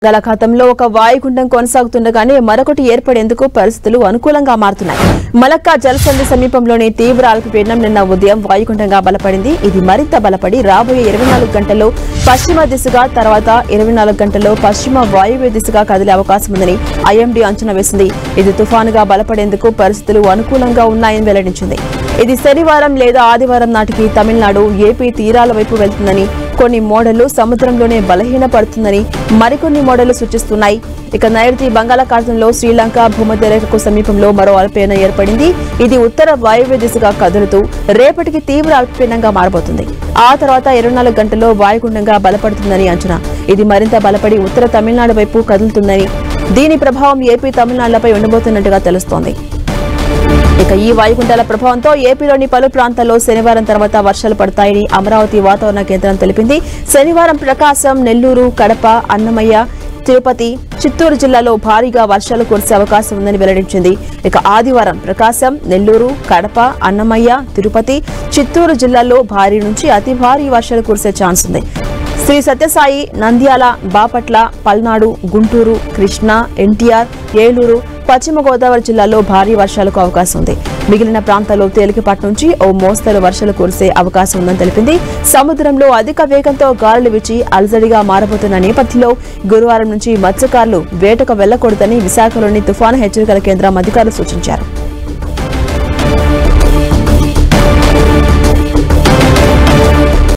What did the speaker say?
బంగాళాఖాతంలో ఒక వాయుగుండం కొనసాగుతుండగానే మరొకటి ఏర్పడేందుకు పరిస్థితులు అనుకూలంగా మారుతున్నాయి. మలక్కా జలసంధి సమీపంలోని తీవ్ర అల్పపీడనం నిన్న ఉదయం వాయుగుండంగా బలపడింది. ఇది మరింత బలపడి రాబోయే 24 గంటల్లో పశ్చిమ దిశగా తర్వాత 24 గంటల్లో పశ్చిమ వాయువ్య దిశగా కదిలే అవకాశం ఉందని ఐఎండీ అంచనా వేసింది. ఇది తుఫానుగా బలపడేందుకు పరిస్థితులు అనుకూలంగా ఉన్నాయని వెల్లడించింది. ఇది శనివారం లేదా ఆదివారం నాటికి తమిళనాడు, ఏపీ తీరాల వైపు వెళ్తుందని, కొన్ని మోడళ్లు సముద్రంలోనే బలహీనపడుతుందని మరికొన్ని మోడళ్లు సూచిస్తున్నాయి. ఇక నైరుతి బంగాళాఖాతంలో శ్రీలంక భూమధ్యరేఖకు సమీపంలో మరో అల్పపీడనం ఏర్పడింది. ఇది ఉత్తర వాయువ్య దిశగా కదులుతూ రేపటికి తీవ్ర అల్పపీడనంగా మారబోతుంది. ఆ తర్వాత 24 గంటల్లో వాయుగుండంగా బలపడుతుందని అంచనా. ఇది మరింత బలపడి ఉత్తర తమిళనాడు వైపు కదులుతుందని, దీని ప్రభావం ఏపీ తమిళనాడులపై ఉండబోతున్నట్టుగా తెలుస్తోంది. ఇక ఈ వాయుగుండాల ప్రభావంతో ఏపీలోని పలు ప్రాంతాల్లో శనివారం తర్వాత వర్షాలు పడతాయని అమరావతి వాతావరణ కేంద్రం తెలిపింది. శనివారం ప్రకాశం, నెల్లూరు, కడప, అన్నమయ్య, తిరుపతి, చిత్తూరు జిల్లాలో భారీగా వర్షాలు కురిసే అవకాశం ఉందని వెల్లడించింది. ఇక ఆదివారం ప్రకాశం, నెల్లూరు, కడప, అన్నమయ్య, తిరుపతి, చిత్తూరు జిల్లాల్లో భారీ నుంచి అతి భారీ వర్షాలు కురిసే ఛాన్స్ ఉంది. శ్రీ సత్యసాయి, నంద్యాల, బాపట్ల, పల్నాడు, గుంటూరు, కృష్ణా, ఎన్టీఆర్, ఏలూరు, పశ్చిమ గోదావరి జిల్లాలో భారీ వర్షాలకు అవకాశం ఉంది. మిగిలిన ప్రాంతాల్లో తేలికపాటి నుంచి ఓ మోస్తరు వర్షాలు కురిసే అవకాశం ఉందని తెలిపింది. సముద్రంలో అధిక వేగంతో గాలులు వీచి అలజడిగా మారబోతున్న నేపథ్యంలో గురువారం నుంచి మత్స్యకారులు వేటకు వెళ్లకూడదని విశాఖలోని తుఫాను హెచ్చరికల కేంద్రం అధికారులు సూచించారు.